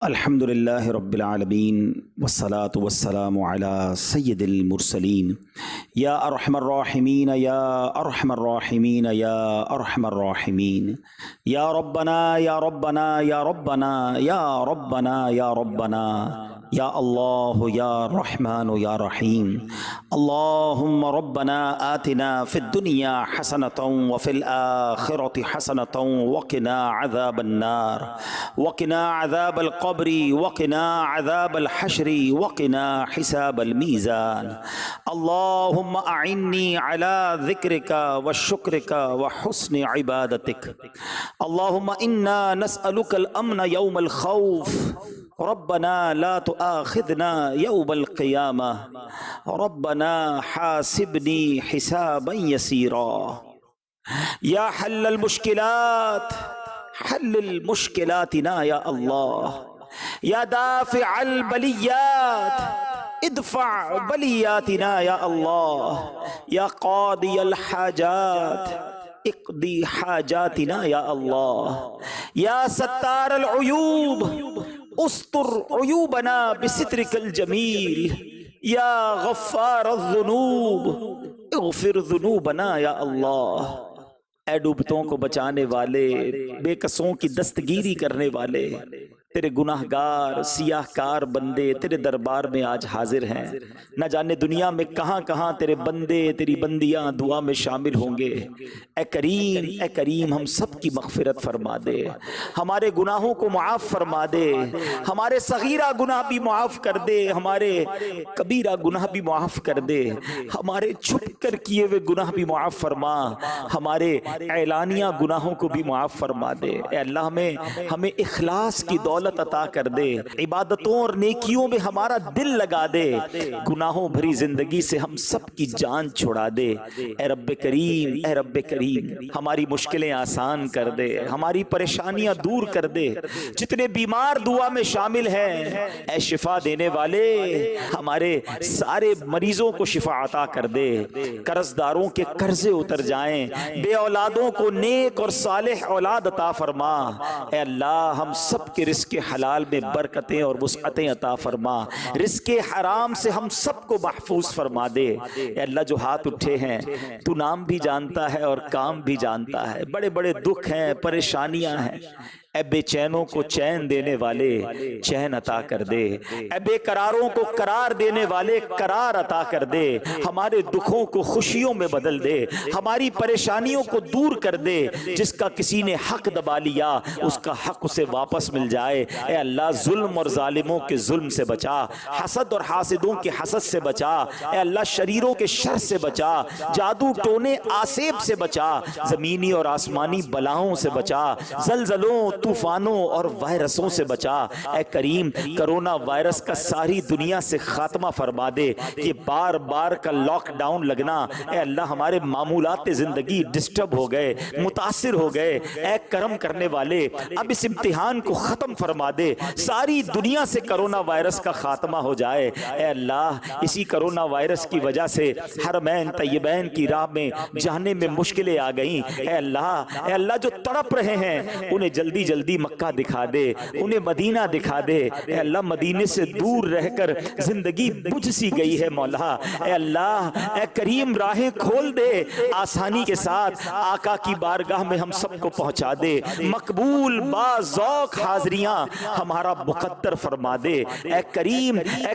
الحمد للہ رب العالمین والصلاة والسلام علی سید المرسلین یا ارحم الراحمین یا ارحم الراحمین یا ارحم الراحمین یا ربنا یا ربنا یا ربنا یا ربنا یا ربنا یا اللہ یا رحمن یا رحیم اللہم ربنا آتنا فی الدنیا حسنة وفی الآخرة حسنة وقنا عذاب النار وقنا عذاب القبر وقنا عذاب الحشر وقنا حساب الميزان اللهم أعني على ذكرك وشكرك وحسن عبادتك اللهم إنا نسألك الأمن يوم الخوف ربنا لا تؤاخذنا يوم القيامة ربنا حاسبني حسابا يسيرا يا حل المشكلات حل مشكلاتنا يا الله يا دافع البليات ادفع بلياتنا يا الله يا قاضي الحاجات اقضي حاجاتنا يا الله يا ستار العيوب استر عيوبنا بسترك الجميل يا غفار الذنوب اغفر ذنوبنا يا الله اے ڈوبتوں کو بچانے والے، بے کسوں کی دستگیری کرنے والے، تیرے گناہ گار سیاہ کار بندے تیرے دربار میں آج حاضر ہیں۔ نہ جانے دنیا میں کہاں کہاں تیرے بندے تیری بندیاں دعا میں شامل ہوں گے۔ اے کریم ہم سب کی مغفرت فرما دے، ہمارے گناہوں کو معاف فرما دے، ہمارے صغیرہ گناہ بھی معاف کر دے، ہمارے کبیرہ گناہ بھی معاف کر دے، ہمارے چھپ کر کیے ہوئے گناہ بھی معاف فرما، ہمارے اعلانیہ گناہوں کو بھی معاف فرما دے۔ اے اللہ ہمیں اخلاص کی دولت عطا کر دے، عبادتوں اور نیکیوں میں ہمارا دل لگا دے، گناہوں بھری زندگی سے ہم سب کی جان چھڑا دے۔ اے رب کریم ہماری مشکلیں آسان کر دے، ہماری پریشانیاں دور کر دے، جتنے بیمار دعا میں شامل ہیں اے شفا دینے والے ہمارے سارے مریضوں کو شفا عطا کر دے، قرض داروں کے قرضے اتر جائیں، بے اولادوں کو نیک اور صالح اولاد عطا فرما۔ اے اللہ ہم سب کے رزق حلال میں برکتیں اور وسعتیں عطا فرما، رزق حرام سے ہم سب کو محفوظ فرما دے۔ اے اللہ جو ہاتھ اٹھے ہیں تو نام بھی جانتا ہے اور کام بھی جانتا ہے، بڑے بڑے دکھ ہیں پریشانیاں ہیں، اے بے چینوں کو چین دینے والے چین عطا کر دے، اے بے قراروں کو قرار دینے والے قرار عطا کر دے، ہمارے دکھوں کو خوشیوں میں بدل دے، ہماری پریشانیوں کو دور کر دے، جس کا کسی نے حق دبا لیا اس کا حق اسے واپس مل جائے۔ اے اللہ ظلم اور ظالموں کے ظلم سے بچا، حسد اور حاسدوں کے حسد سے بچا، اے اللہ شریروں کے شر سے بچا، جادو ٹونے آسیب سے بچا، زمینی اور آسمانی بلاؤں سے بچا، زلزلوں طوفانوں اور وائرسوں سے بچا۔ اے کریم کرونا وائرس کا ساری دنیا سے خاتمہ فرما دے، یہ بار بار کا لاک ڈاؤن لگنا اے اللہ ہمارے معمولات زندگی ڈسٹرب ہو گئے، متاثر ہو گئے، اے کرم کرنے والے اب اس امتحان کو ختم فرما دے، ساری دنیا سے کرونا وائرس کا خاتمہ ہو جائے۔ اے اللہ اسی کرونا وائرس کی وجہ سے حرمین طیبین کی راہ میں جانے میں مشکلیں آ گئیں، اے اللہ جو تڑپ رہے ہیں انہیں جلدی جلدی مکہ دکھا دے، انہیں مدینہ دکھا دے۔ اے اللہ مدینے سے دور رہ کر زندگی بجھ سی گئی ہے مولا، اے اللہ اے کریم راہیں کھول دے، آسانی کے ساتھ آقا کی بارگاہ میں ہم سب کو پہنچا دے، مقبول باذوق حاضریاں ہمارا مقدر فرما دے۔ اے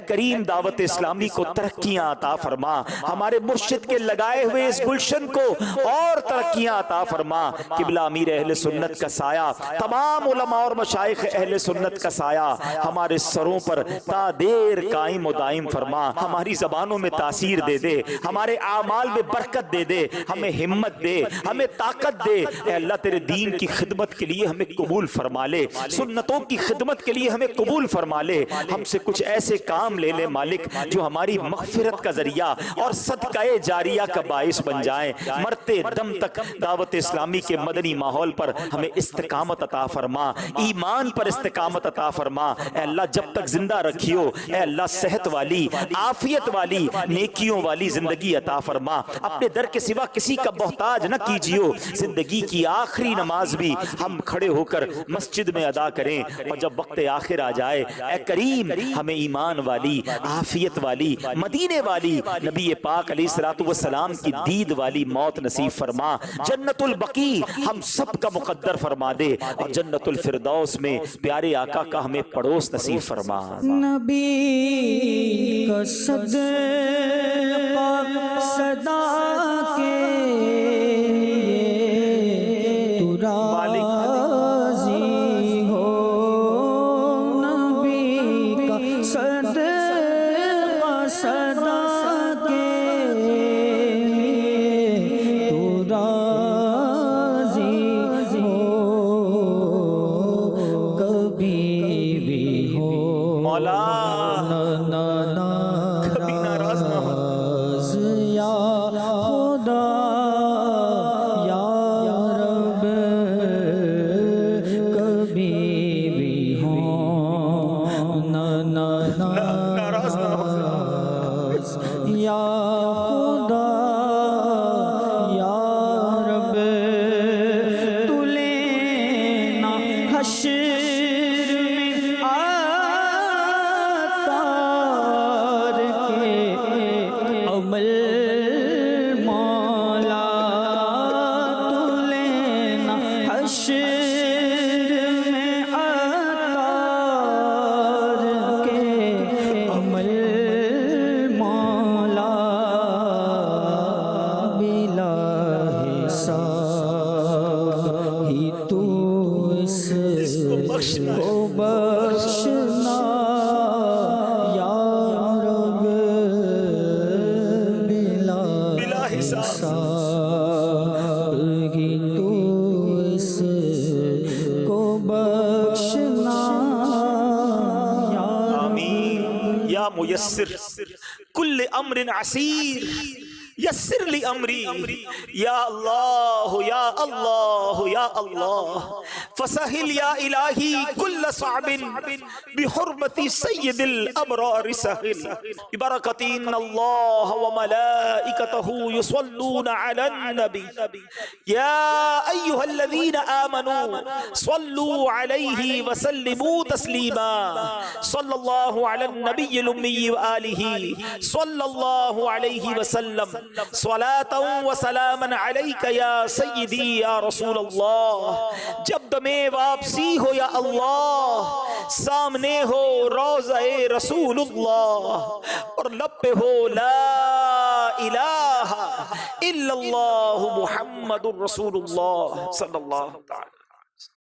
کریم دعوت اسلامی کو ترقیاں عطا فرما، ہمارے مرشد کے لگائے ہوئے اس گلشن کو اور ترقیاں عطا فرما۔ قبلہ امیر اہل سنت کا سایہ، تمام علماء اور مشائخ اہل سنت کا سایہ ہمارے سروں پر تا دیر قائم و دائم فرما، ہماری زبانوں میں تاثیر دے دے، ہمارے اعمال میں برکت دے دے، ہمیں ہمت دے، ہمیں طاقت دے۔ اے اللہ تیرے دین کی خدمت کے لیے ہمیں قبول فرما لے، سنتوں کی خدمت کے لیے ہمیں قبول فرما لے، ہم سے کچھ ایسے کام لے لے مالک جو ہماری مغفرت کا ذریعہ اور صدقہ جاریہ کا باعث بن جائیں، مرتے دم تک دعوت اسلامی کے مدنی ماحول پر ہمیں استقامت عطا فرما، ایمان پر استقامت عطا فرما۔ اے اللہ جب تک زندہ رکھیو، اے اللہ صحت والی، عافیت والی، نیکیوں والی زندگی عطا فرما۔ اپنے در کے سوا کسی کا محتاج نہ کیجیو۔ زندگی کی آخری نماز بھی ہم کھڑے ہو کر مسجد میں ادا کریں، اور جب وقت آخر آ جائے اے کریم ہمیں ایمان والی، عافیت والی، مدینے والی، نبی پاک علیہ الصلوۃ والسلام کی دید والی موت نصیب فرما۔ جنت البقیع ہم سب کا مقدر فرما دے، اور جنت الفردوس میں پیارے آقا کا ہمیں پڑوس نصیب فرما۔ نبی کا صدقہ صدا کے تو راضی ہو، نبی کا صدقہ صدا کے تو راضی ہو، کبھی بھی ہو مولا کبھی ناراض نہ ہو یا خدا یا رب، کبھی بھی ہو ناراض نہ ہو یا خدا یا رب، تو لینا حشر میں آتار کے عمل مولا، تو لینا حشر میں آتار کے عمل مولا، بلا حساب ہی تو اس کو بخشنا یا رب، بلا حساب ہی تو اس کو بخشنا یا رب۔ آمین یا میسر کل امر عسیر یسر لی امری، یا اللہ یا اللہ یا اللہ، فسہل یا الہی کل صعب بحرمت سید الابرار سہل، ببرکت ان اللہ وملائکتہ یصلون علی النبی یا ایہا الذین آمنوا صلوا علیہ وسلموا تسلیما، صلی اللہ علی النبی الامی وآلہ صلی اللہ علیہ وسلم، صلاة و سلاما علیک یا سیدی یا رسول اللہ۔ جب دم واپسی ہو یا اللہ، سامنے ہو روضہ رسول اللہ، اور لب پہ ہو لا الہ الا اللہ محمد رسول اللہ صلی اللہ تعالی